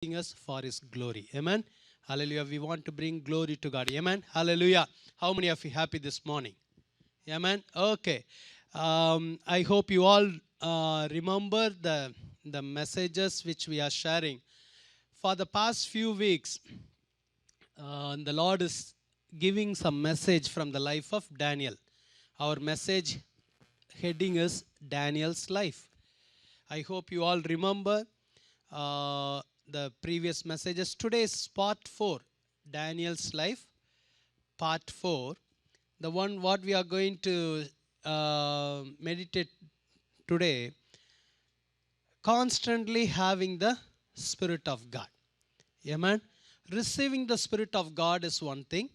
us for His glory. Amen. Hallelujah. We want to bring glory to God. Amen. Hallelujah. How many of you happy this morning? Amen. Okay. I hope you all remember the messages which we are sharing. For the past few weeks, the Lord is giving some message from the life of Daniel. Our message heading is Daniel's life. I hope you all remember the previous messages. Today is part 4, Daniel's life, part 4. The one what we are going to meditate today, constantly having the Spirit of God. Amen. Receiving the Spirit of God is one thing.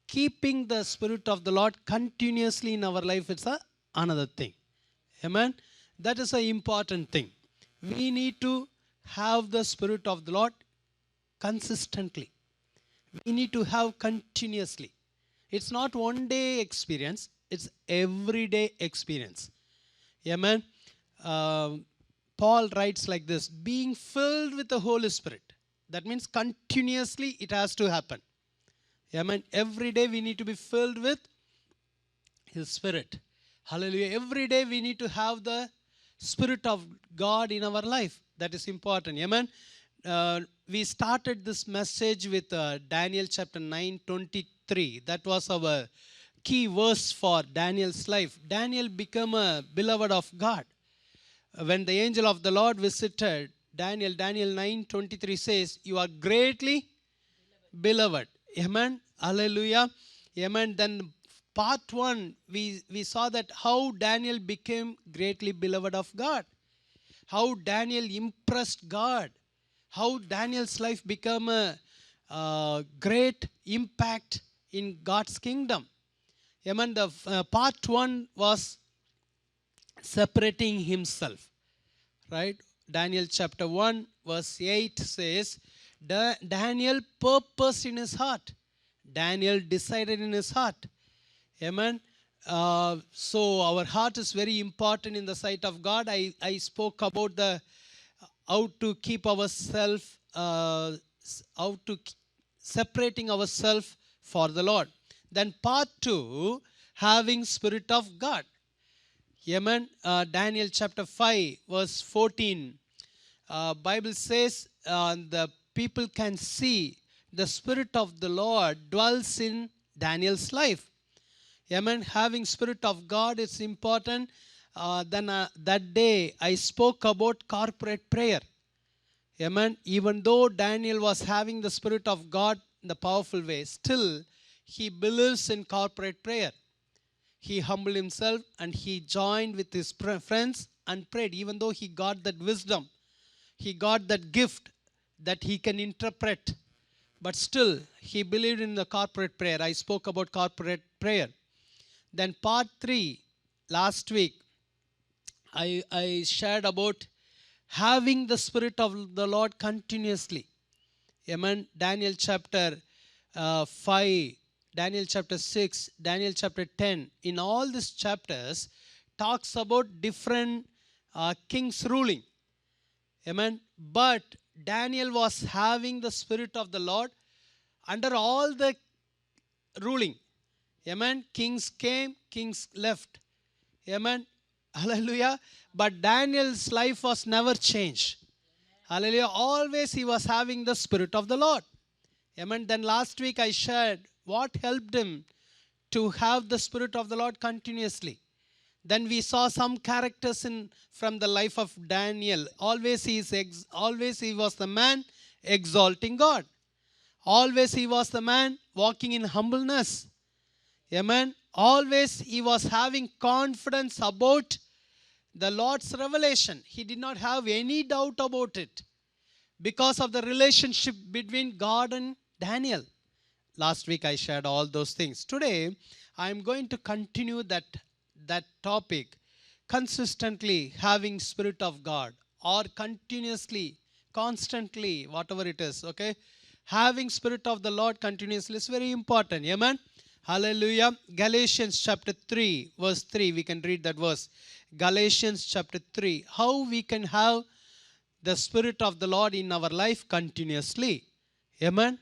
Keeping the Spirit of the Lord continuously in our life is another thing. Amen. That is an important thing. We need to have the Spirit of the Lord consistently. We need to have continuously. It's not one day experience, it's everyday experience. Amen. Uh, Paul writes like this, being filled with the Holy Spirit. That means continuously it has to happen. Amen. Every day we need to be filled with His Spirit. Hallelujah. Every day we need to have the Spirit of God in our life. That is important. Amen. We started this message with Daniel chapter 9:23. That was our key verse for Daniel's life. Daniel became a beloved of God. When the angel of the Lord visited Daniel, Daniel 9:23 says, you are greatly beloved. Amen. Hallelujah. Amen. Then part 1, we saw that how Daniel became greatly beloved of God. How Daniel impressed God. How Daniel's life became a great impact in God's kingdom. Amen. The part 1 was separating himself. Right? Daniel chapter 1 verse 8 says, Daniel purposed in his heart. Daniel decided in his heart. Amen. So our heart is very important in the sight of God. I spoke about the how to keep ourselves, how to separating ourselves for the Lord. Then part 2, having Spirit of God. Amen. Daniel chapter 5 verse 14. Bible says the people can see the Spirit of the Lord dwells in Daniel's life. Amen. Having Spirit of God is important. Then that day I spoke about corporate prayer. Amen. Even though Daniel was having the Spirit of God in the powerful way, still he believes in corporate prayer. He humbled himself and he joined with his friends and prayed, even though he got that wisdom. He got that gift that he can interpret. But still, he believed in the corporate prayer. I spoke about corporate prayer. Then part 3, last week, I shared about having the Spirit of the Lord continuously. Amen. Daniel chapter 5, Daniel chapter 6, Daniel chapter 10. In all these chapters, talks about different kings ruling. Amen. But Daniel was having the Spirit of the Lord under all the ruling. Amen. Kings came, kings left. Amen. Hallelujah. But Daniel's life was never changed. Hallelujah. Always he was having the Spirit of the Lord. Amen. Then last week I shared what helped him to have the Spirit of the Lord continuously. Then we saw some characters from the life of Daniel. Always he was the man exalting God. Always he was the man walking in humbleness. Amen. Always he was having confidence about the Lord's revelation. He did not have any doubt about it because of the relationship between God and Daniel. Last week I shared all those things. Today I am going to continue that topic, consistently having Spirit of God, or continuously, constantly, whatever it is, okay? Having Spirit of the Lord continuously is very important. Amen. Hallelujah. Galatians chapter 3 verse 3, we can read that verse. Galatians chapter 3, how we can have the Spirit of the Lord in our life continuously. Amen.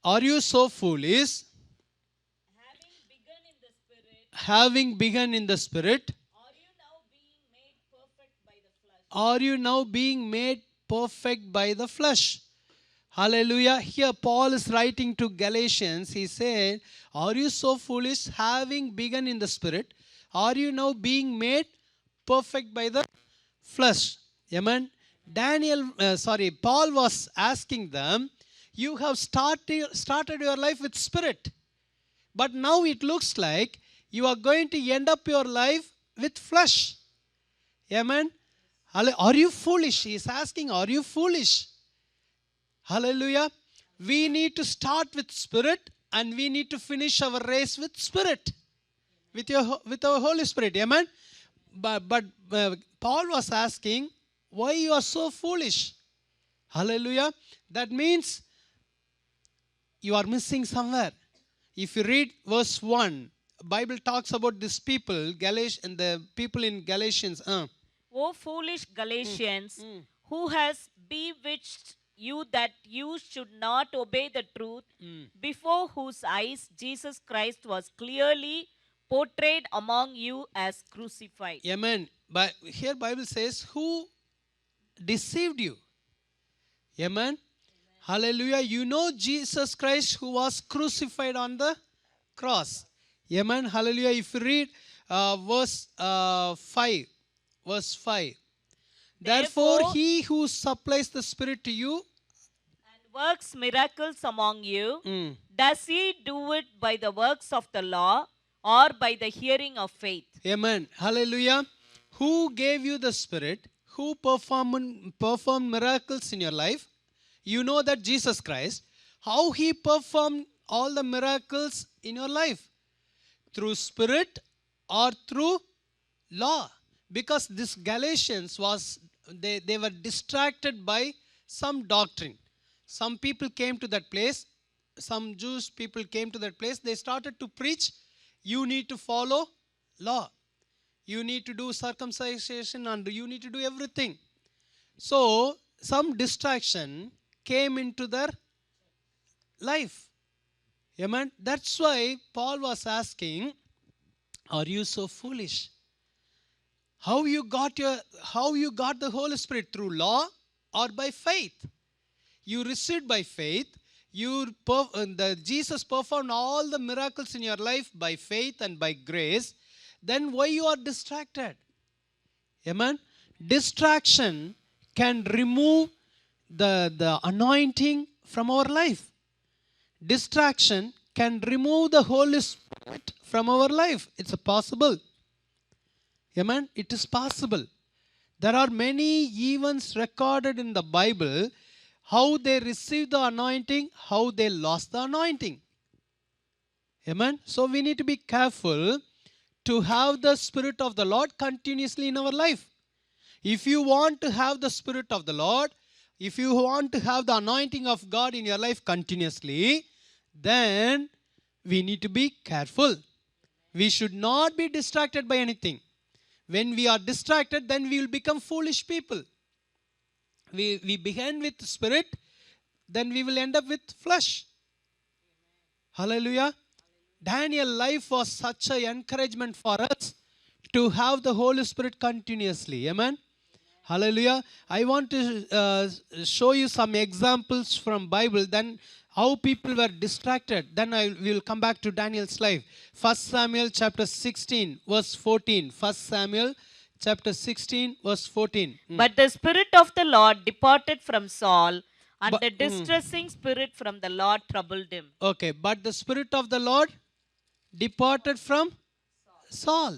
Are you so foolish? Having begun in the Spirit, are you now being made perfect by the flesh? Hallelujah. Here Paul is writing to Galatians. He said, are you so foolish, having begun in the Spirit? Are you now being made perfect by the flesh? Amen. Paul was asking them, you have started your life with Spirit. But now it looks like you are going to end up your life with flesh. Amen. Are you foolish? He is asking, are you foolish? Hallelujah. We need to start with Spirit and we need to finish our race with Spirit. With our Holy Spirit. Amen. But Paul was asking, why you are so foolish? Hallelujah. That means you are missing somewhere. If you read verse 1, Bible talks about these people, and the people in Galatians. O foolish Galatians, who has bewitched you that you should not obey the truth, before whose eyes Jesus Christ was clearly portrayed among you as crucified. Amen. But here Bible says, who deceived you? Amen. Hallelujah. You know Jesus Christ who was crucified on the cross. Amen. Hallelujah. If you read verse 5. Verse 5. Therefore, he who supplies the Spirit to you and works miracles among you, does he do it by the works of the law or by the hearing of faith? Amen. Hallelujah. Who gave you the Spirit? Who performed miracles in your life? You know that Jesus Christ. How he performed all the miracles in your life? Through Spirit or through law? Because this Galatians they were distracted by some doctrine. Some people came to that place. Some Jewish people came to that place. They started to preach, you need to follow law. You need to do circumcision and you need to do everything. So, some distraction came into their life. Amen. That's why Paul was asking, are you so foolish? How you got the Holy Spirit, through law or by faith? You received by faith. Jesus performed all the miracles in your life by faith and by grace. Then why you are distracted? Amen. Distraction can remove the anointing from our life. Distraction can remove the Holy Spirit from our life. It's possible. Amen. It is possible. There are many events recorded in the Bible, how they received the anointing, how they lost the anointing. Amen. So we need to be careful to have the Spirit of the Lord continuously in our life. If you want to have the Spirit of the Lord, if you want to have the anointing of God in your life continuously, then we need to be careful. We should not be distracted by anything. When we are distracted, then we will become foolish people. We begin with Spirit, then we will end up with flesh. Hallelujah. Daniel's life was such an encouragement for us to have the Holy Spirit continuously. Amen. Hallelujah. I want to show you some examples from Bible, then how people were distracted. Then I will come back to Daniel's life. 1 Samuel chapter 16 verse 14. 1 Samuel chapter 16 verse 14. But the Spirit of the Lord departed from Saul, and the distressing spirit from the Lord troubled him. Okay, but the Spirit of the Lord departed from Saul.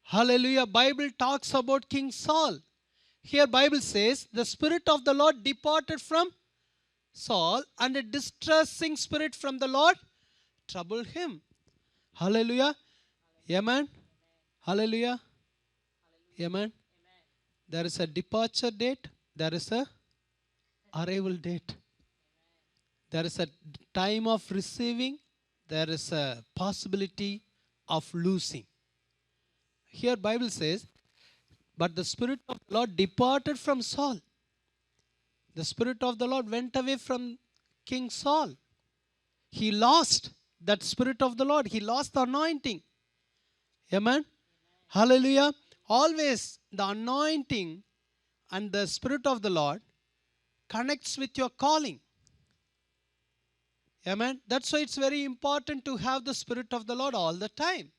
Hallelujah. Bible talks about King Saul. Here Bible says the Spirit of the Lord departed from Saul, and a distressing spirit from the Lord troubled him. Hallelujah. Amen. Hallelujah. Amen. There is a departure date. There is a arrival date. There is a time of receiving. There is a possibility of losing. Here Bible says, But the Spirit of the Lord departed from Saul. The Spirit of the Lord went away from King Saul. He lost that Spirit of the Lord. He lost the anointing. Amen. Hallelujah. Always the anointing and the Spirit of the Lord connects with your calling. Amen. That's why it's very important to have the Spirit of the Lord all the time.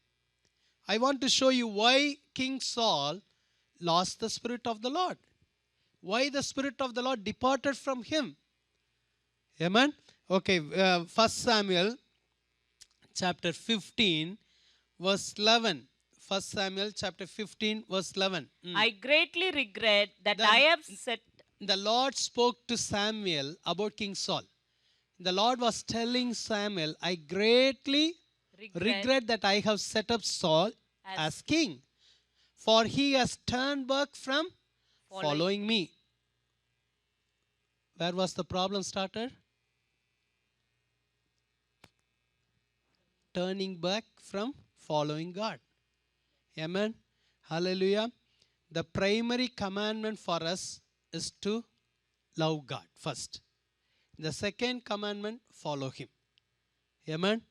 I want to show you why King Saul lost the Spirit of the Lord. Why the Spirit of the Lord departed from him. Amen. Okay, 1 Samuel chapter 15 verse 11. 1 Samuel chapter 15 verse 11. I greatly regret that The- I have set. The Lord spoke to Samuel about King Saul. The Lord was telling Samuel, I greatly regret that I have set up Saul as king, for he has turned back from following me. Where was the problem started? Turning back from following God. Amen. Hallelujah. The primary commandment for us is to love God first. The second commandment, follow Him. Amen.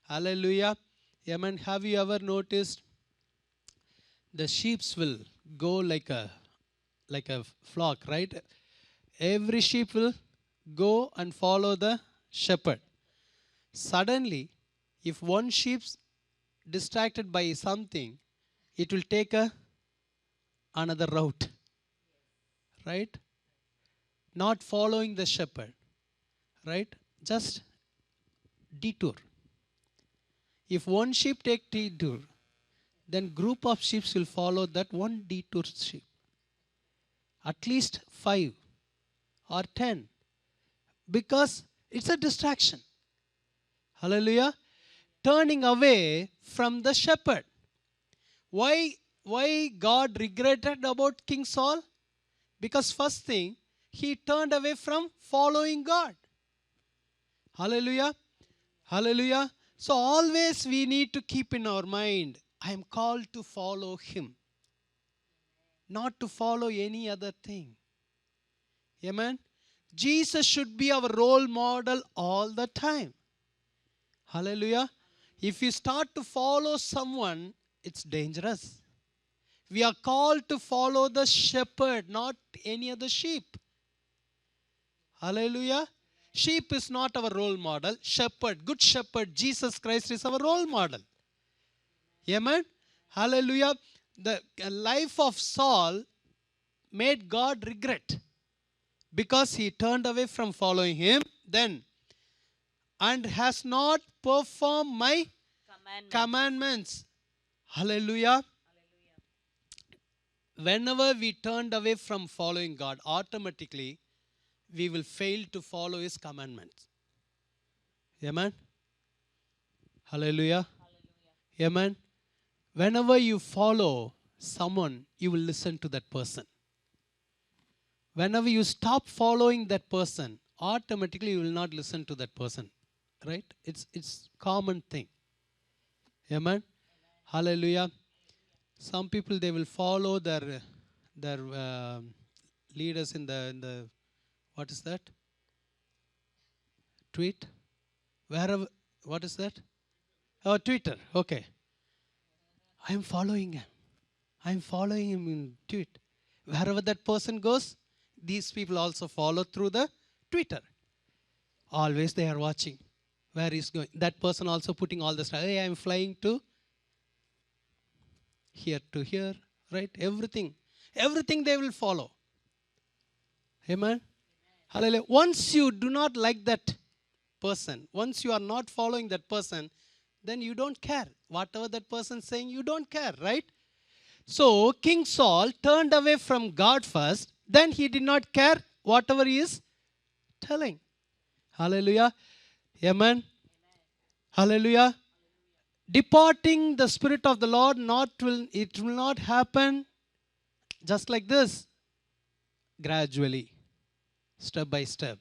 Hallelujah. Amen. Have you ever noticed the sheep will go like a flock, right? Every sheep will go and follow the shepherd. Suddenly, if one sheep's distracted by something, it will take another route, right? Not following the shepherd, right? Just detour. If one sheep take detour, then group of sheep will follow that one detour sheep. At least 5 or 10, because it's a distraction. Hallelujah. Turning away from the shepherd. Why God regretted about King Saul? Because first thing, he turned away from following God. Hallelujah. Hallelujah. So always we need to keep in our mind, I am called to follow Him, not to follow any other thing. Amen. Jesus should be our role model all the time. Hallelujah. If you start to follow someone, it's dangerous. We are called to follow the shepherd, not any other sheep. Hallelujah. Sheep is not our role model. Shepherd, good shepherd, Jesus Christ is our role model. Amen. Hallelujah. The life of Saul made God regret because he turned away from following him then and has not performed my commandments. Hallelujah. Whenever we turned away from following God, automatically we will fail to follow His commandments. Amen. Hallelujah. Amen. Whenever you follow someone, you will listen to that person. Whenever you stop following that person, automatically you will not listen to that person. Right? It's common thing. Amen. Hallelujah. Some people, they will follow their leaders in the what is that? Tweet? Wherever, what is that? Oh, Twitter. Okay. I am following him. I am following him in tweet. Wherever that person goes, these people also follow through the Twitter. Always they are watching where he's going. That person also putting all the stuff. Hey, I am flying to here, right? Everything they will follow. Amen. Hallelujah. Once you do not like that person, once you are not following that person, then you don't care. Whatever that person is saying, you don't care, right? So King Saul turned away from God first, then he did not care whatever he is telling. Hallelujah. Amen. Hallelujah. Departing the Spirit of the Lord, it will not happen just like this. Gradually, step by step.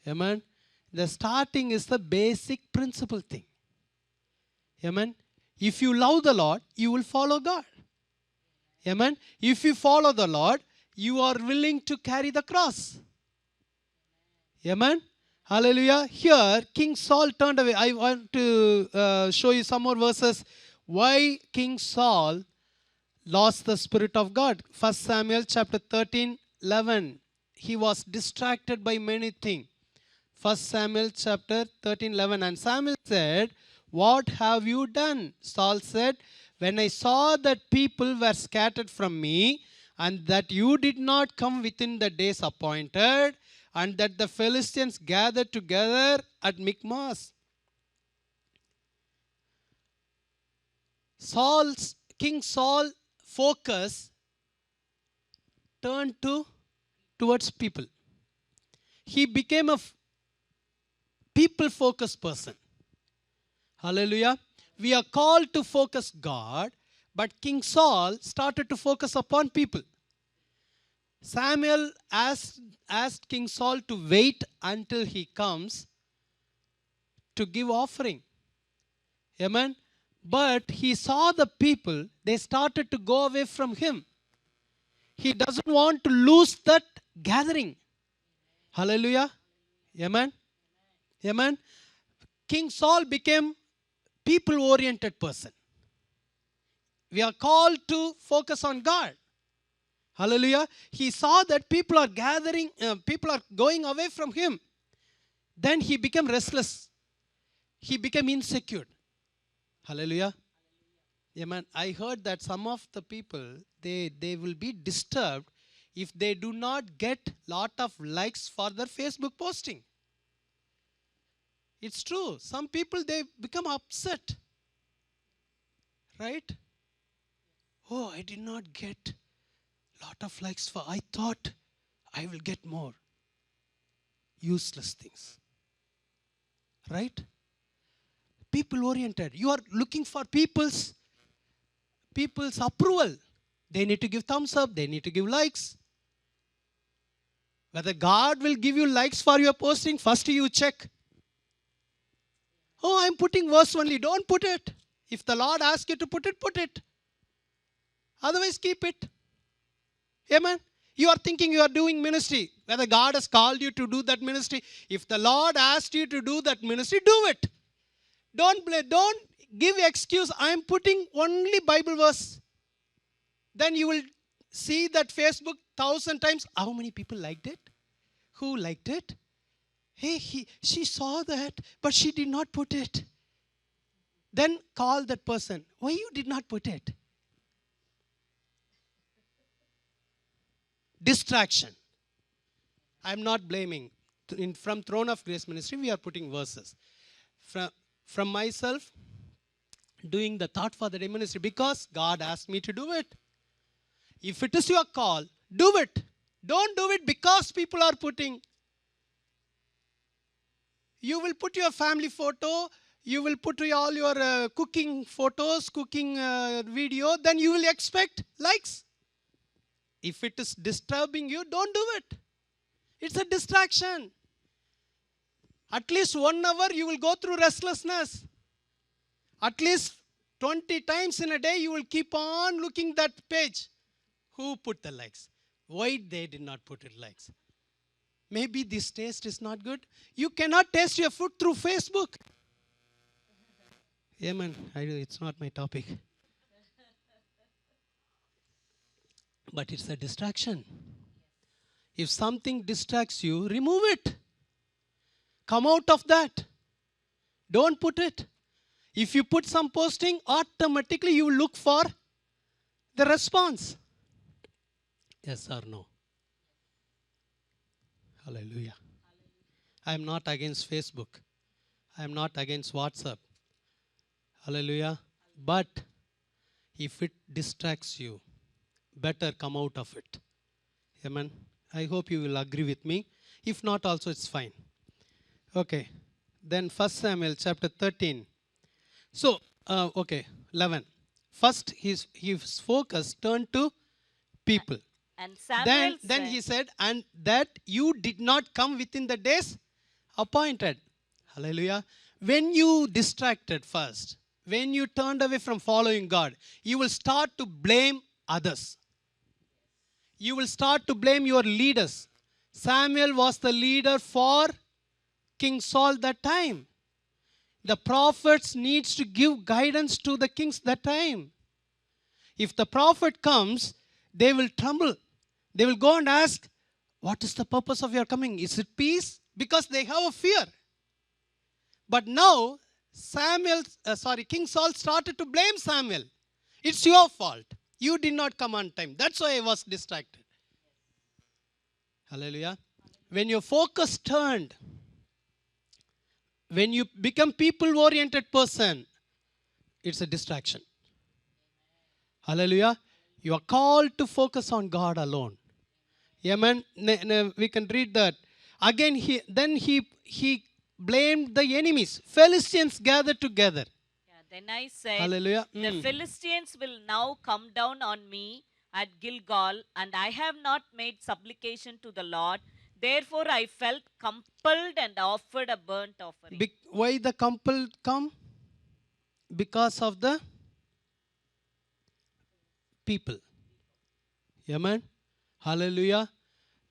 Amen. The starting is the basic principle thing. Amen. If you love the Lord, you will follow God. Amen. If you follow the Lord, you are willing to carry the cross. Amen. Hallelujah. Here, King Saul turned away. I want to show you some more verses. Why King Saul lost the Spirit of God. 1 Samuel chapter 13, 11. He was distracted by many things. 1 Samuel chapter 13, 11. And Samuel said, "What have you done?" Saul said, "When I saw that people were scattered from me, and that you did not come within the days appointed, and that the Philistines gathered together at Michmash." King Saul focus turned towards people. He became a people focused person. Hallelujah. We are called to focus God, but King Saul started to focus upon people. Samuel asked King Saul to wait until he comes to give offering. Amen. But he saw the people, they started to go away from him. He doesn't want to lose that gathering. Hallelujah. Amen. Amen. King Saul became people-oriented person. We are called to focus on God. Hallelujah. He saw that people are gathering, people are going away from him. Then he became restless. He became insecure. Hallelujah. Amen. I heard that some of the people, they will be disturbed if they do not get lot of likes for their Facebook posting. It's true. Some people, they become upset. Right? Oh, I did not get lot of likes for, I thought I will get more. Useless things. Right? People oriented. You are looking for people's approval. They need to give thumbs up. They need to give likes. Whether God will give you likes for your posting, first you check. Oh, I'm putting verse only. Don't put it. If the Lord asks you to put it, put it. Otherwise, keep it. Amen. You are thinking you are doing ministry. Whether God has called you to do that ministry. If the Lord asked you to do that ministry, do it. Don't give excuse. I am putting only Bible verse. Then you will see that Facebook 1,000 times. How many people liked it? Who liked it? Hey, she saw that, but she did not put it. Then call that person. Why you did not put it? Distraction. I am not blaming. From Throne of Grace Ministry, we are putting verses. From myself, doing the Thought for the Day ministry because God asked me to do it. If it is your call, do it. Don't do it because people are putting. You will put your family photo, you will put all your cooking photos, cooking video, then you will expect likes. If it is disturbing you, don't do it. It's a distraction. At least 1 hour you will go through restlessness. At least 20 times in a day you will keep on looking that page. Who put the likes? Why they did not put it likes? Maybe this taste is not good. You cannot taste your food through Facebook. Amen. It's not my topic. But it's a distraction. If something distracts you, remove it. Come out of that. Don't put it. If you put some posting, automatically you will look for the response. Yes or no? Hallelujah. I am not against Facebook. I am not against WhatsApp. Hallelujah. But if it distracts you, better come out of it. Amen. I hope you will agree with me. If not, also it's fine. Okay. Then 1 Samuel chapter 13. So, 11. First, his focus turned to people. And Samuel Then he said, and that you did not come within the days appointed. Hallelujah. When you distracted first, when you turned away from following God, you will start to blame others. You will start to blame your leaders. Samuel was the leader for King Saul that time. The prophets needs to give guidance to the kings that time. If the prophet comes, they will tremble. They will go and ask, what is the purpose of your coming? Is it peace? Because they have a fear. But now, King Saul started to blame Samuel. It's your fault. You did not come on time. That's why I was distracted. Hallelujah. When your focus turned, when you become people-oriented person, it's a distraction. Hallelujah. You are called to focus on God alone. Amen. We can read that. Again, he blamed the enemies. Philistines gathered together. Yeah, then I said, Hallelujah. the Philistines will now come down on me at Gilgal, and I have not made supplication to the Lord. Therefore, I felt compelled and offered a burnt offering. Why the compelled come? Because of the people. Amen. Hallelujah.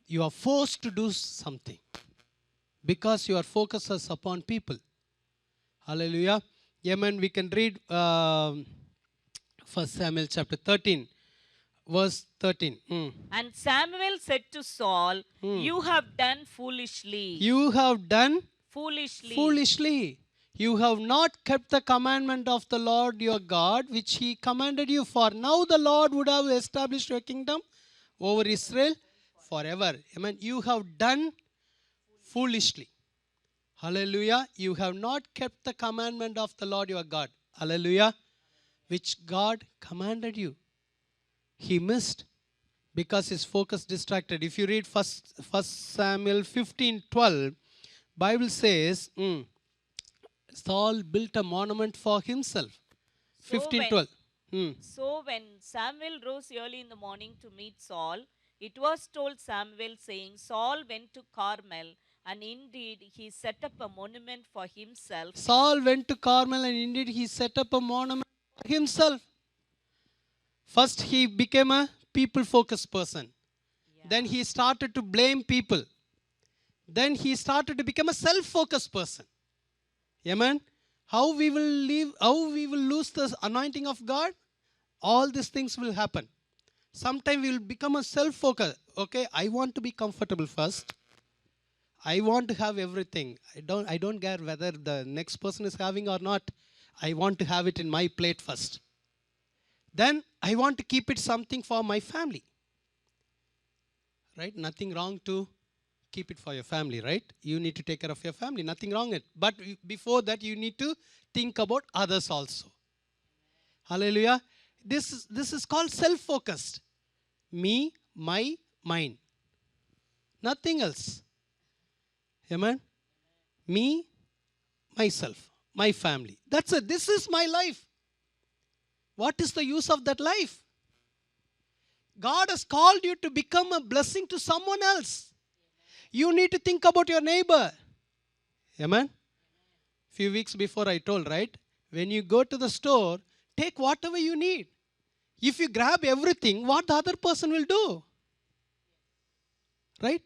You are forced to do something because your focus is upon people. Hallelujah. Amen. We can read 1 Samuel chapter 13, verse 13. And Samuel said to Saul, you have done foolishly. You have done Foolishly. You have not kept the commandment of the Lord your God, which he commanded you. For now the Lord would have established your kingdom over Israel forever. Amen. You have done foolishly. Hallelujah. You have not kept the commandment of the Lord your God. Hallelujah. Which God commanded you. He missed because his focus distracted. If you read 1 Samuel 15:12, Bible says, Saul built a monument for himself. 15:12. So when Samuel rose early in the morning to meet Saul, it was told Samuel, saying, Saul went to Carmel, and indeed he set up a monument for himself. Saul went to Carmel, and indeed he set up a monument for himself. First, he became a people-focused person. Yeah. Then he started to blame people. Then he started to become a self-focused person. Amen. How we will live, how we will lose the anointing of God? All these things will happen. Sometime we will become a self-focused. Okay, I want to be comfortable first. I want to have everything. I don't care whether the next person is having or not. I want to have it in my plate first. Then I want to keep it something for my family. Right? Nothing wrong to keep it for your family, right? You need to take care of your family. Nothing wrong with it. But before that, you need to think about others also. Hallelujah. This is called self-focused. Me, my, mine. Nothing else. Amen. Me, myself, my family. That's it. This is my life. What is the use of that life? God has called you to become a blessing to someone else. You need to think about your neighbor. Amen. Few weeks before I told, right? When you go to the store, take whatever you need. If you grab everything, what the other person will do? Right?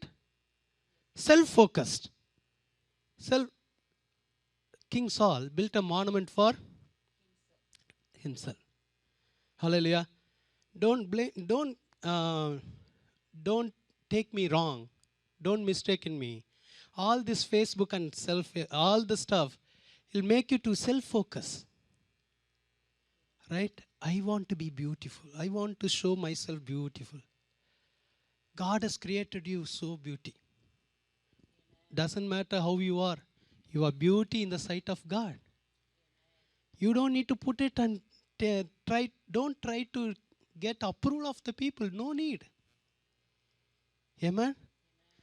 Self-focused. King Saul built a monument for himself. Hallelujah. Don't take me wrong. Don't mistake in me. All this Facebook and all the stuff will make you to self-focus. Right? I want to be beautiful. I want to show myself beautiful. God has created you so beauty. Doesn't matter how you are. You are beauty in the sight of God. You don't need to put it and don't try to get approval of the people. No need. Amen.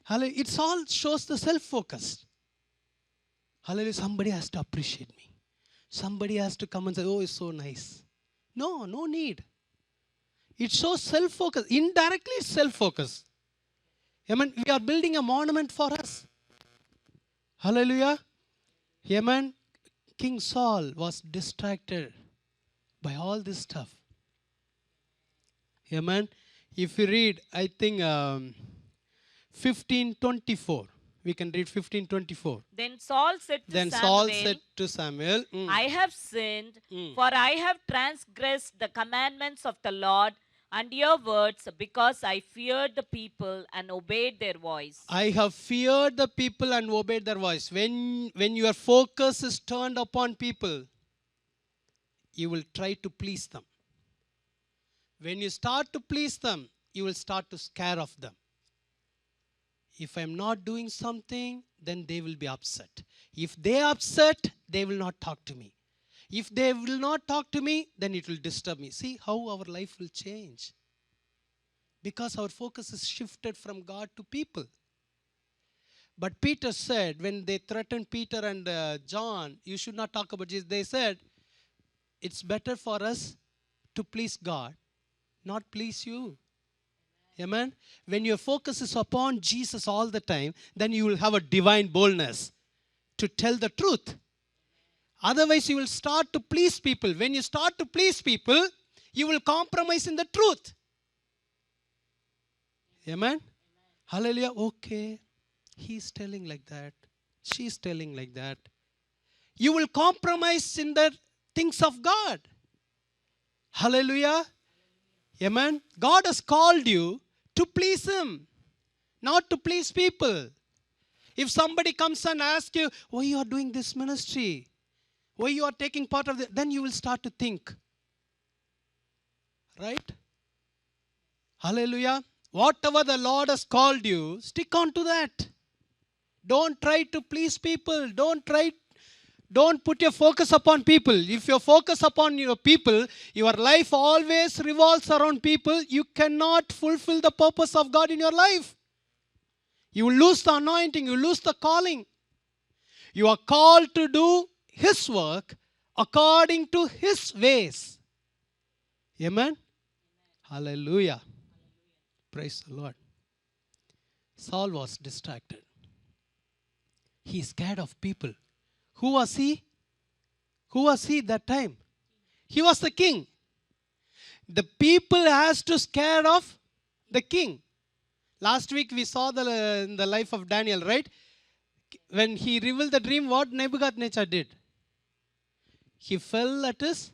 Hallelujah. It all shows the self-focus. Hallelujah. Somebody has to appreciate me. Somebody has to come and say, oh, it's so nice. No need. It shows self-focus. Indirectly, it's self-focus. Amen. We are building a monument for us. Hallelujah. Amen. King Saul was distracted by all this stuff. Amen. If you read, I think 15:24. We can read 15:24. Then Saul said to Then Saul Samuel, said to Samuel, I have sinned, for I have transgressed the commandments of the Lord and your words, because I feared the people and obeyed their voice. I have feared the people and obeyed their voice. When your focus is turned upon people, you will try to please them. When you start to please them, you will start to scare of them. If I'm not doing something, then they will be upset. If they are upset, they will not talk to me. If they will not talk to me, then it will disturb me. See how our life will change. Because our focus is shifted from God to people. But Peter said, when they threatened Peter and John, you should not talk about Jesus. They said, it's better for us to please God, not please you. Amen. When your focus is upon Jesus all the time, then you will have a divine boldness to tell the truth. Otherwise, you will start to please people. When you start to please people, you will compromise in the truth. Amen. Hallelujah. Okay. He's telling like that. She's telling like that. You will compromise in the things of God. Hallelujah. Amen. God has called you to please Him, not to please people. If somebody comes and asks you, why you are doing this ministry? Why you are taking part of it? Then you will start to think. Right? Hallelujah. Whatever the Lord has called you, stick on to that. Don't try to please people. Don't put your focus upon people. If you focus upon your people, your life always revolves around people. You cannot fulfill the purpose of God in your life. You will lose the anointing. You will lose the calling. You are called to do His work according to His ways. Amen? Hallelujah. Praise the Lord. Saul was distracted. He is scared of people. Who was he? Who was he that time? He was the king. The people has to scare of the king. Last week we saw the life of Daniel, right? When he revealed the dream, what Nebuchadnezzar did? He fell at his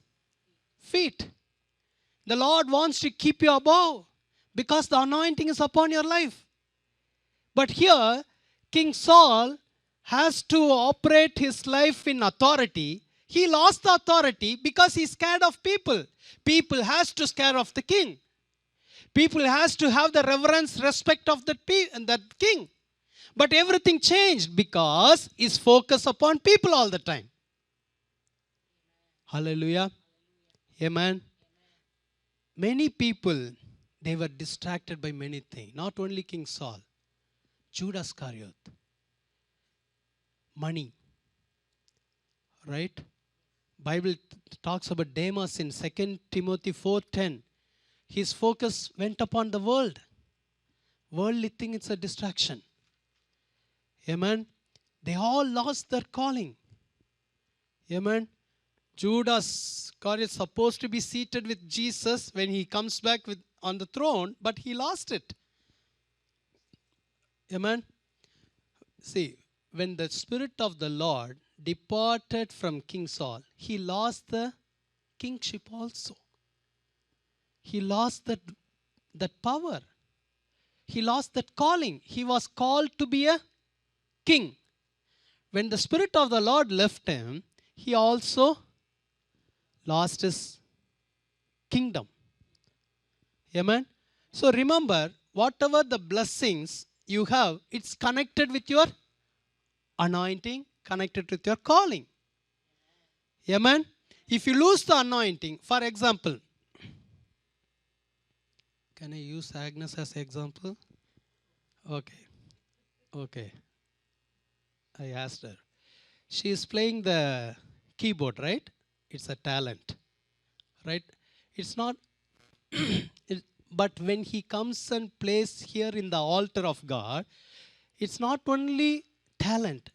feet. The Lord wants to keep you above because the anointing is upon your life. But here, King Saul has to operate his life in authority. He lost the authority because he's scared of people. People has to scare of the king. People has to have the reverence, respect of that king. But everything changed because he's focused upon people all the time. Hallelujah. Amen. Many people, they were distracted by many things. Not only King Saul, Judas Iscariot. Money, right? Bible talks about Demas in 2 Timothy 4:10. His focus went upon the world. Worldly thing, it's a distraction. Amen. They all lost their calling. Amen. Judas Iscariot is supposed to be seated with Jesus when he comes back on the throne, but he lost it. Amen. See, when the Spirit of the Lord departed from King Saul, he lost the kingship also. He lost that power. He lost that calling. He was called to be a king. When the Spirit of the Lord left him, he also lost his kingdom. Amen. So remember, whatever the blessings you have, it's connected with your anointing, connected with your calling. Amen. If you lose the anointing, for example, can I use Agnes as example? Okay. I asked her. She is playing the keyboard, right? It's a talent, right? It's not, but when he comes and plays here in the altar of God, it's not only talent.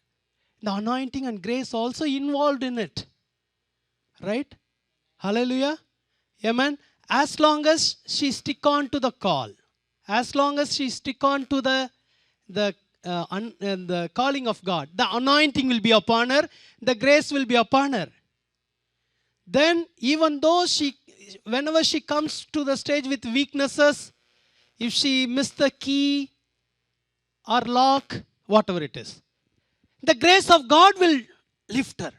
The anointing and grace also involved in it. Right? Hallelujah. Amen. as long as she stick on to the call, as long as she stick on to the calling of God, the anointing will be upon her, the grace will be upon her. Then even though whenever she comes to the stage with weaknesses, if she missed the key or lock, whatever it is, the grace of God will lift her.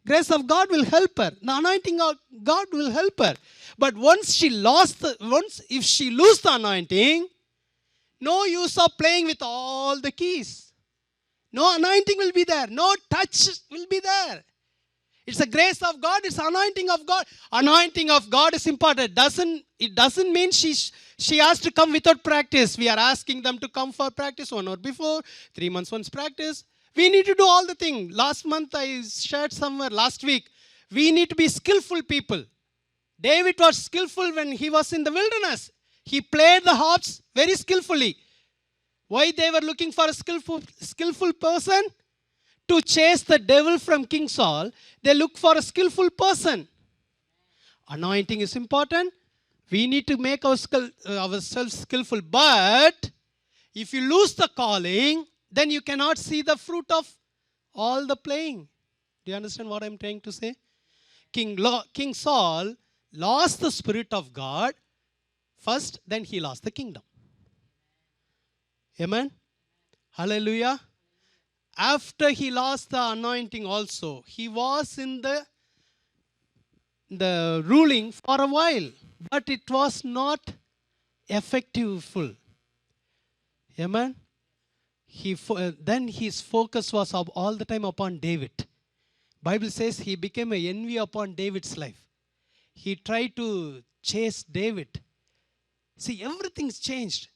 Grace of God will help her. The anointing of God will help her. But once if she lose the anointing, no use of playing with all the keys. No anointing will be there. No touch will be there. It's the grace of God. It's anointing of God. Anointing of God is important. It doesn't mean she has to come without practice. We are asking them to come for practice 1 hour before, 3 months once practice. We need to do all the things. Last month I shared somewhere, last week. We need to be skillful people. David was skillful when he was in the wilderness. He played the harps very skillfully. Why they were looking for a skillful person? To chase the devil from King Saul, they look for a skillful person. Anointing is important. We need to make ourselves skillful. But if you lose the calling, then you cannot see the fruit of all the playing. Do you understand what I'm trying to say? King Saul lost the Spirit of God first, then he lost the kingdom. Amen? Hallelujah. After he lost the anointing also, he was in the ruling for a while, but it was not effective. Amen? Then his focus was all the time upon David. Bible says he became an envy upon David's life. He tried to chase David. See, everything's changed.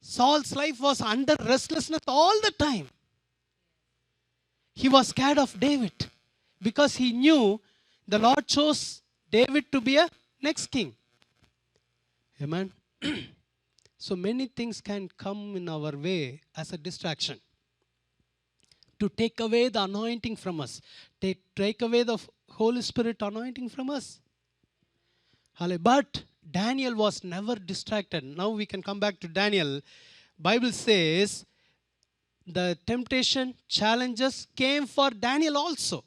Saul's life was under restlessness all the time. He was scared of David because he knew the Lord chose David to be a next king. Amen. So many things can come in our way as a distraction to take away the anointing from us, take away the Holy Spirit anointing from us. But Daniel was never distracted. Now we can come back to Daniel. Bible says the temptation, challenges came for Daniel also.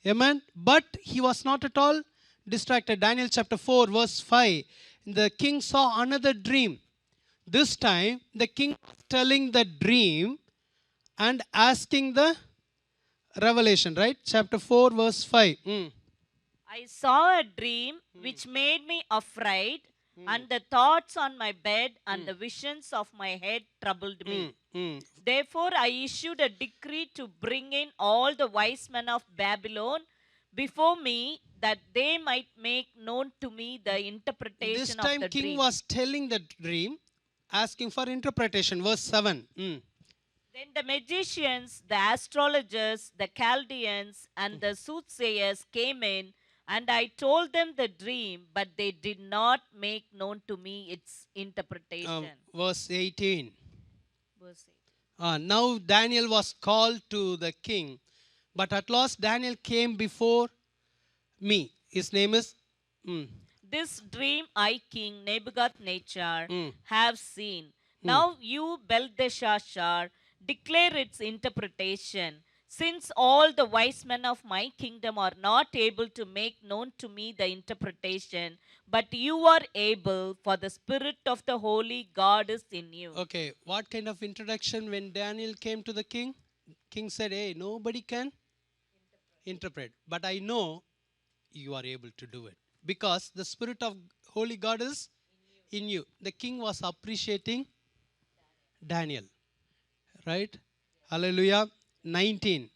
Amen. But he was not at all distracted. Daniel chapter 4 verse 5. The king saw another dream. This time the king was telling the dream and asking the revelation, right? Chapter 4 verse 5. I saw a dream which made me afraid, and the thoughts on my bed and the visions of my head troubled me. Therefore, I issued a decree to bring in all the wise men of Babylon before me, that they might make known to me the interpretation This of time the king dream. was telling the dream, asking for interpretation. Verse 7. Then the magicians, the astrologers, the Chaldeans, and the soothsayers came in, and I told them the dream, but they did not make known to me its interpretation. Verse 18. Verse 8. Now Daniel was called to the king, but at last Daniel came before me. His name is... This dream I, King Nebuchadnezzar, have seen. Now you, Belteshazzar, declare its interpretation. Since all the wise men of my kingdom are not able to make known to me the interpretation, but you are able, for the Spirit of the Holy God is in you. Okay, what kind of introduction when Daniel came to the king? King said, hey, nobody can interpret, but I know you are able to do it. Because the Spirit of Holy God is in you. The king was appreciating Daniel. Right? Hallelujah. 4:19.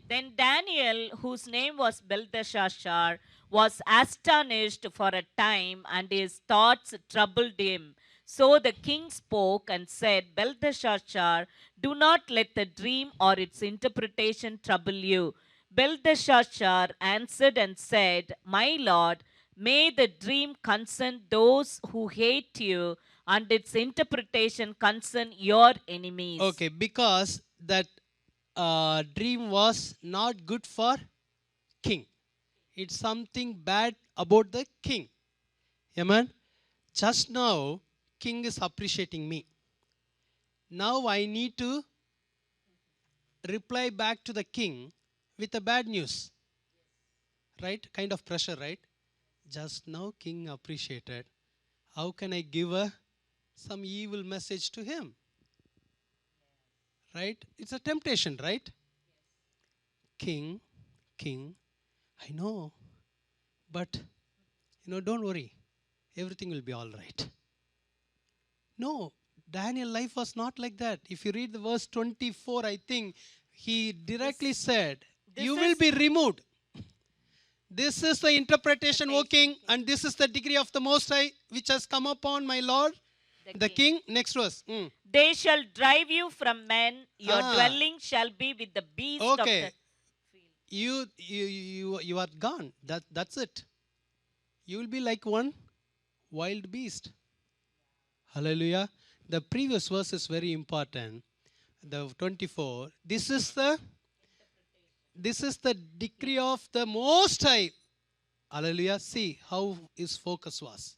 Then Daniel, whose name was Belteshazzar, was astonished for a time, and his thoughts troubled him. So the king spoke and said, Belteshazzar, do not let the dream or its interpretation trouble you. Belteshazzar answered and said, My lord, may the dream concern those who hate you, and its interpretation concern your enemies. Okay, because that dream was not good for king. It's something bad about the king. Amen. Just now, king is appreciating me. Now I need to reply back to the king with a bad news. Right? Kind of pressure, right? Just now king appreciated. How can I give some evil message to him? Right? It's a temptation, right? King, I know, but don't worry. Everything will be all right. No, Daniel life was not like that. If you read the verse 24, I think he directly said, this you will is- be removed. This is the interpretation, O king, and this is the degree of the Most High which has come upon my Lord, the king. Next verse. They shall drive you from men, your Ah. dwelling shall be with the beast of Okay. the You are gone. That's it. You will be like one wild beast. Hallelujah. The previous verse is very important. The 24. This is the decree of the Most High. Hallelujah. See how his focus was.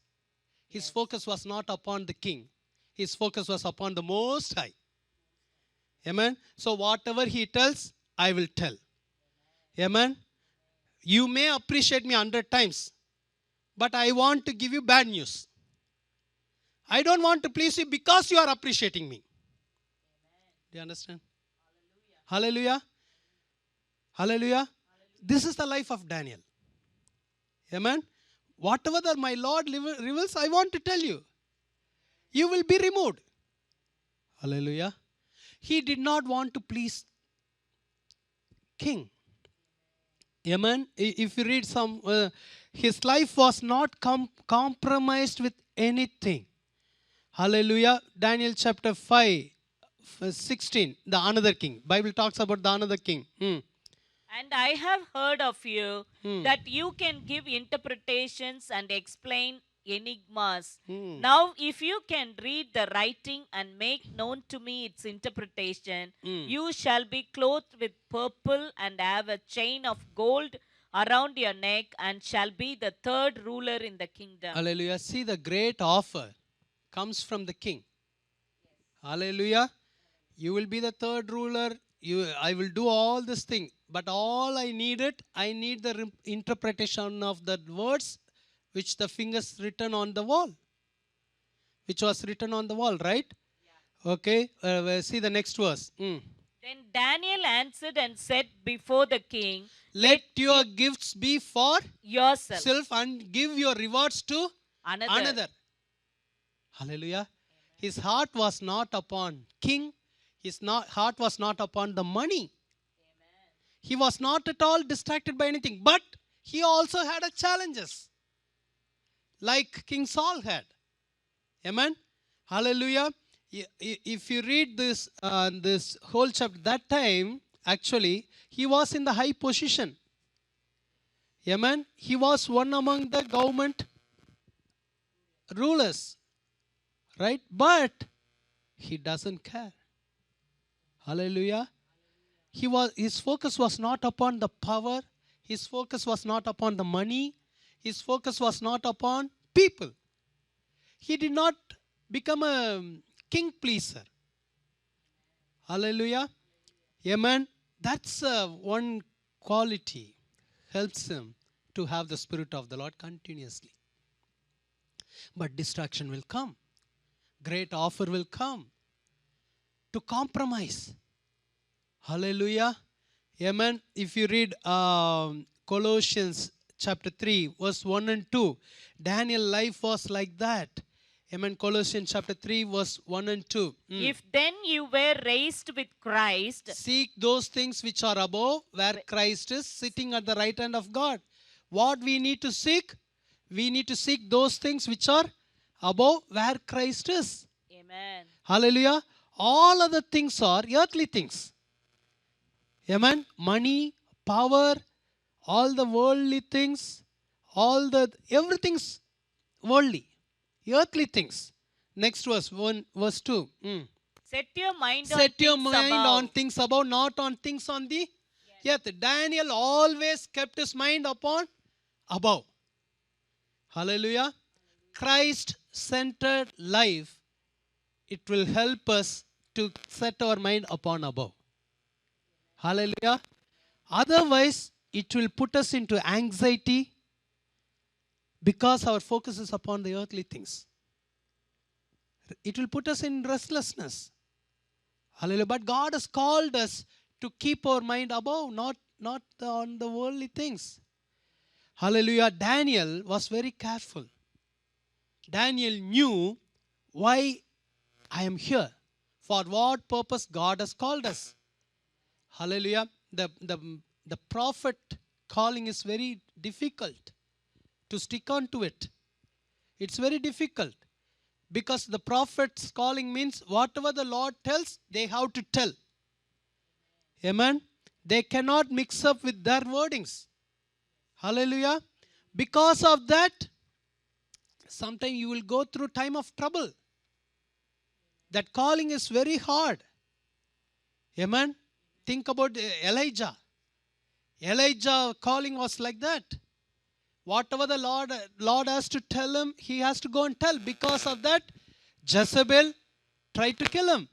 His focus was not upon the king. His focus was upon the Most High. Amen. So whatever he tells, I will tell. Amen. You may appreciate me 100 times, but I want to give you bad news. I don't want to please you because you are appreciating me. Do you understand? Hallelujah. Hallelujah. This is the life of Daniel. Amen. Whatever that my Lord reveals, I want to tell you. You will be removed. Hallelujah. He did not want to please king. Amen. If you read some, his life was not compromised with anything. Hallelujah. Daniel chapter 5, verse 16. The another king. Bible talks about the another king. And I have heard of you that you can give interpretations and explain enigmas. Now, if you can read the writing and make known to me its interpretation, you shall be clothed with purple and have a chain of gold around your neck and shall be the third ruler in the kingdom. Hallelujah. See, the great offer comes from the king. Hallelujah. You will be the third ruler. I will do all this thing. But all I need the interpretation of the words which the fingers written on the wall. Which was written on the wall, right? Okay. See the next verse. Then Daniel answered and said before the king, Let your gifts be for yourself, self and give your rewards to another. Hallelujah. His heart was not upon king. His heart was not upon the money. He was not at all distracted by anything. But he also had a challenges. Like King Saul had. Amen. Hallelujah. If you read this whole chapter, that time, actually, he was in the high position. Amen. He was one among the government rulers. Right? But he doesn't care. Hallelujah. His focus was not upon the power. His focus was not upon the money. His focus was not upon people. He did not become a king pleaser. Hallelujah. Amen. That's one quality helps him to have the Spirit of the Lord continuously. But distraction will come. Great offer will come to compromise. Hallelujah. Amen. If you read Colossians chapter 3, verse 1 and 2, Daniel's life was like that. Amen. Colossians chapter 3, verse 1 and 2. If then you were raised with Christ, Seek those things which are above, where Christ is sitting at the right hand of God. What we need to seek? We need to seek those things which are above, where Christ is. Amen. Hallelujah. All other things are earthly things. Amen. Money, power, all the worldly things, everything's worldly. Earthly things. Next verse, verse 2. Set your mind on Set your things mind above. on things above, not on things on the earth. Daniel always kept his mind upon above. Hallelujah. Christ-centered life, it will help us to set our mind upon above. Hallelujah. Otherwise, it will put us into anxiety because our focus is upon the earthly things. It will put us in restlessness. Hallelujah. But God has called us to keep our mind above, not on the worldly things. Hallelujah. Daniel was very careful. Daniel knew why I am here, for what purpose God has called us. Hallelujah. The prophet calling is very difficult to stick on to it. It's very difficult because the prophet's calling means whatever the Lord tells, they have to tell. Amen. They cannot mix up with their wordings. Hallelujah. Because of that, sometimes you will go through time of trouble. That calling is very hard. Amen. Think about Elijah. Elijah calling was like that. Whatever the Lord has to tell him, he has to go and tell. Because of that, Jezebel tried to kill him.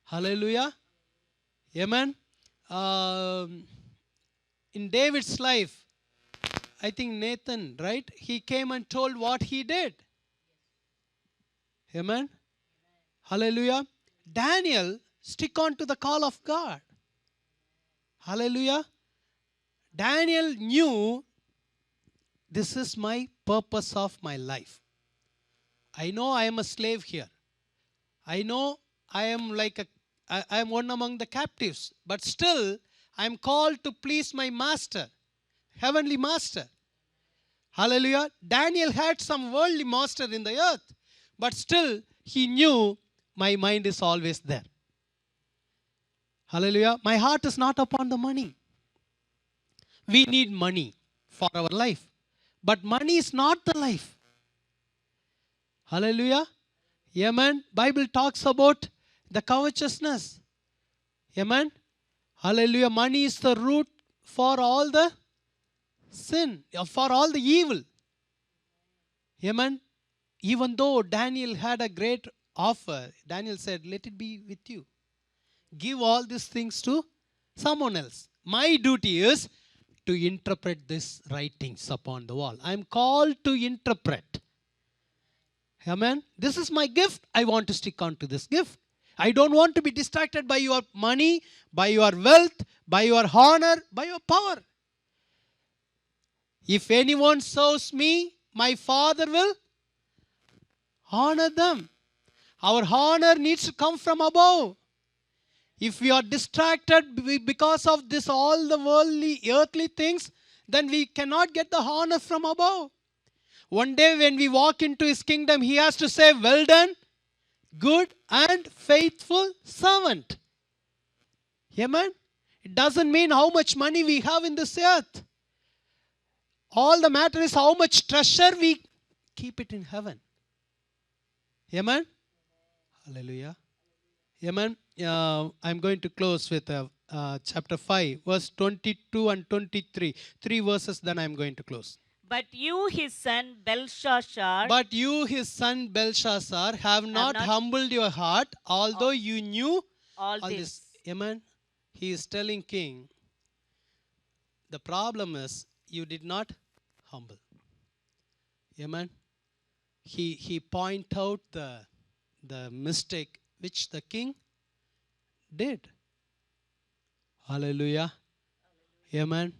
Hallelujah. Amen. In David's life, I think Nathan, right? He came and told what he did. Amen. Hallelujah. Daniel stick on to the call of God. Hallelujah. Daniel knew this is my purpose of my life. I know I am a slave here. I know I am I am one among the captives. But still, I am called to please my master, heavenly master. Hallelujah. Daniel had some worldly master in the earth. But still, he knew my mind is always there. Hallelujah. My heart is not upon the money. We need money for our life. But money is not the life. Hallelujah. Amen. Bible talks about the covetousness. Amen. Hallelujah. Money is the root for all the sin, for all the evil. Amen. Even though Daniel had a great offer, Daniel said, let it be with you. Give all these things to someone else. My duty is to interpret these writings upon the wall. I am called to interpret. Amen. This is my gift. I want to stick on to this gift. I don't want to be distracted by your money, by your wealth, by your honor, by your power. If anyone serves me, my Father will honor them. Our honor needs to come from above. If we are distracted because of this, all the worldly, earthly things, then we cannot get the honor from above. One day when we walk into His kingdom, He has to say, well done, good and faithful servant. Amen. It doesn't mean how much money we have in this earth. All the matter is how much treasure we keep it in heaven. Amen. Hallelujah. Amen. I'm going to close with chapter 5, verse 22 and 23. 3 verses, then I'm going to close. But you, his son Belshazzar, But you, his son Belshazzar, have not humbled your heart, although you knew all this. Amen. He is telling king, the problem is you did not humble. Amen. He point out the mistake which the king did. Hallelujah. Amen.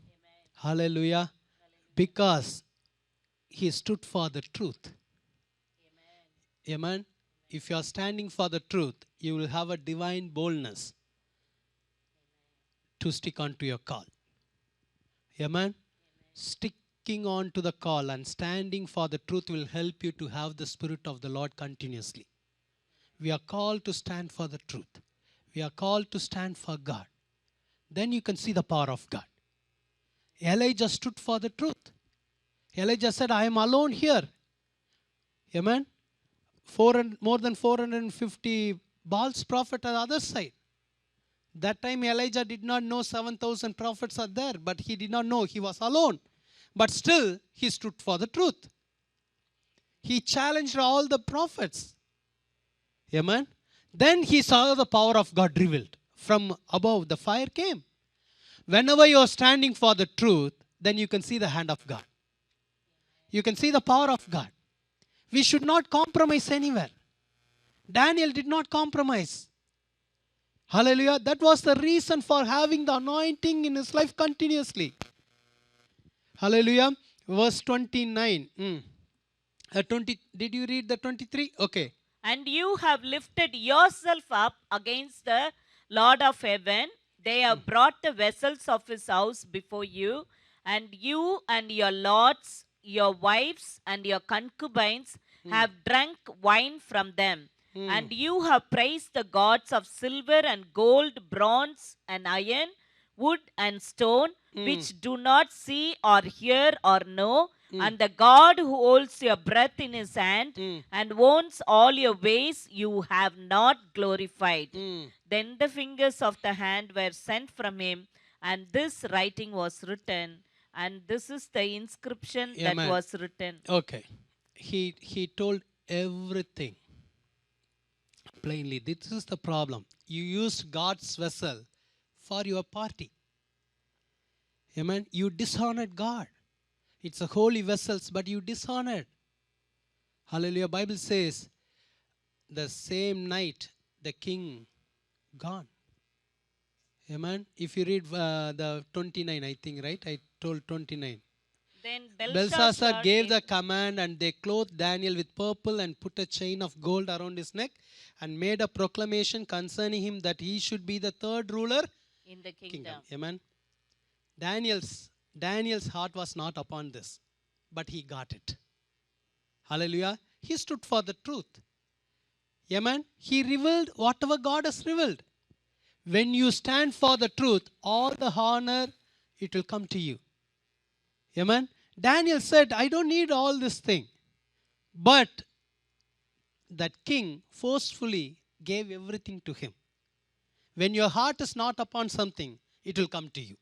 Hallelujah. Because he stood for the truth. Amen. If you are standing for the truth, you will have a divine boldness to stick on to your call. Amen. Sticking on to the call and standing for the truth will help you to have the Spirit of the Lord continuously. We are called to stand for the truth. We are called to stand for God. Then you can see the power of God. Elijah stood for the truth. Elijah said, I am alone here. Amen. More than 450 Baal's prophet on the other side. That time Elijah did not know 7,000 prophets are there, but he did not know. He was alone. But still, he stood for the truth. He challenged all the prophets. Amen. Then he saw the power of God revealed. From above, the fire came. Whenever you are standing for the truth, then you can see the hand of God. You can see the power of God. We should not compromise anywhere. Daniel did not compromise. Hallelujah. That was the reason for having the anointing in his life continuously. Hallelujah. Verse 29. 20. Did you read the 23? Okay. And you have lifted yourself up against the Lord of heaven. They have brought the vessels of his house before you, and you and your lords, your wives, and your concubines have drunk wine from them. And you have praised the gods of silver and gold, bronze and iron, wood and stone, which do not see or hear or know, and the God who holds your breath in his hand and owns all your ways, you have not glorified. Then the fingers of the hand were sent from him, and this writing was written, and this is the inscription that Amen. was written. Okay. He told everything plainly. This is the problem. You used God's vessel for your party. Amen. You dishonored God. It's a holy vessels, but you dishonored. Hallelujah. Bible says, the same night the king gone. Amen. If you read the 29, I think, right? I told 29. Then Belshazzar gave the command, and they clothed Daniel with purple and put a chain of gold around his neck and made a proclamation concerning him that he should be the third ruler in the kingdom. kingdom. Amen. Daniel's heart was not upon this, but he got it. Hallelujah. He stood for the truth. Amen. He revealed whatever God has revealed. When you stand for the truth, all the honor, it will come to you. Amen. Daniel said, I don't need all this thing. But that king forcefully gave everything to him. When your heart is not upon something, it will come to you.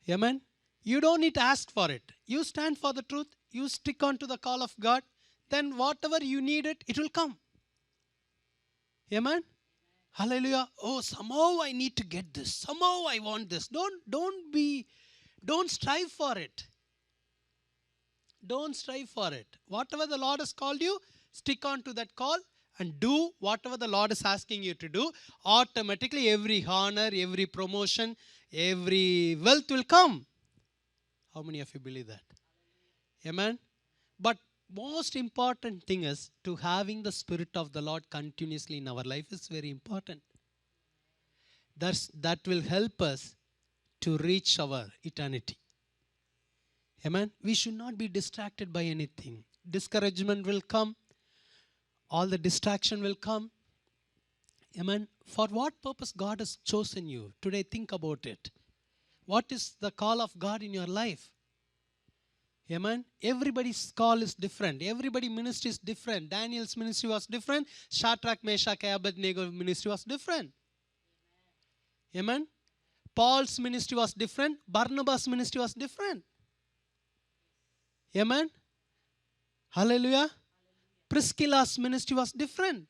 Amen. You don't need to ask for it. You stand for the truth. You stick on to the call of God. Then whatever you need it will come. Amen. Hallelujah. Oh, somehow I need to get this. Somehow I want this. Don't strive for it. Don't strive for it. Whatever the Lord has called you, stick on to that call and do whatever the Lord is asking you to do. Automatically every honor, every promotion, every wealth will come. How many of you believe that? Amen. But most important thing is to having the Spirit of the Lord continuously in our life is very important. That will help us to reach our eternity. Amen. We should not be distracted by anything. Discouragement will come. All the distraction will come. Amen. For what purpose God has chosen you? Today think about it. What is the call of God in your life? Amen. Everybody's call is different. Everybody's ministry is different. Daniel's ministry was different. Shadrach, Meshach, Abednego ministry was different. Amen. Paul's ministry was different. Barnabas' ministry was different. Amen. Hallelujah. Priscilla's ministry was different.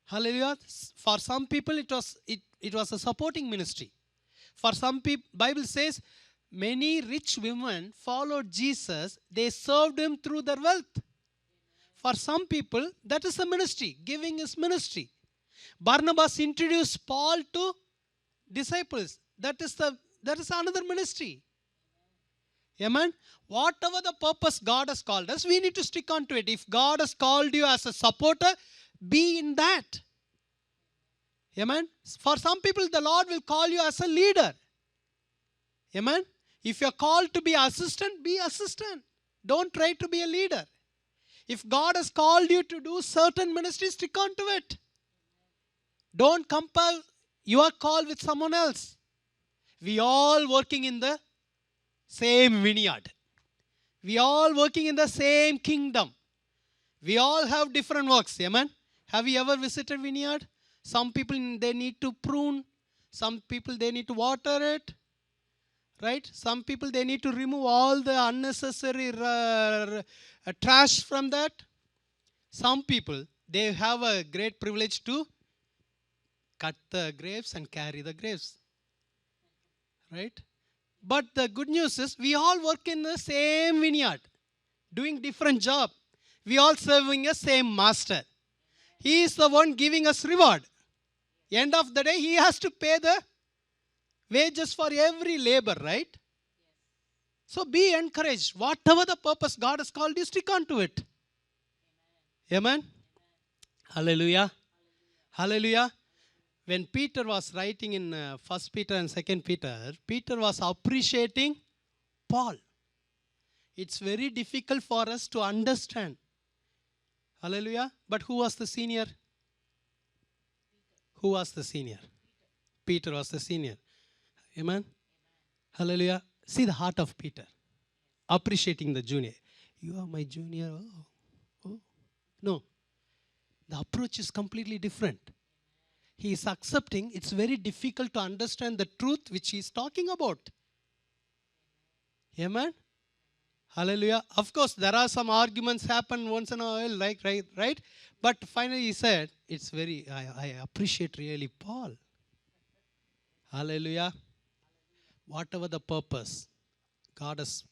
Hallelujah. For some people it was a supporting ministry. For some people, Bible says, many rich women followed Jesus. They served him through their wealth. For some people, that is a ministry. Giving is ministry. Barnabas introduced Paul to disciples. That is another ministry. Amen. Whatever the purpose God has called us, we need to stick on to it. If God has called you as a supporter, be in that. Amen. For some people, the Lord will call you as a leader. Amen. If you're called to be assistant, be assistant. Don't try to be a leader. If God has called you to do certain ministry, stick on to it. Don't compare your call with someone else. We all working in the same vineyard. We all working in the same kingdom. We all have different works. Amen. Have you ever visited vineyard? Some people, they need to prune. Some people, they need to water it. right? Some people, they need to remove all the unnecessary trash from that. Some people, they have a great privilege to cut the grapes and carry the grapes, right? But the good news is we all work in the same vineyard, doing different job. We all serving a same master. He is the one giving us reward. End of the day, he has to pay the wages for every labor, right? So be encouraged. Whatever the purpose God has called you, stick on to it. Amen. Hallelujah. Hallelujah. When Peter was writing in 1 Peter and 2 Peter, Peter was appreciating Paul. It's very difficult for us to understand. Hallelujah. But who was the senior? Who was the senior? Peter was the senior. Amen. Hallelujah. See the heart of Peter. Appreciating the junior. You are my junior. Oh. No. The approach is completely different. He is accepting. It's very difficult to understand the truth which he is talking about. Amen. Hallelujah. Of course, there are some arguments happen once in a while, right? But finally he said, it's very, I appreciate really Paul. Hallelujah. Whatever the purpose, God has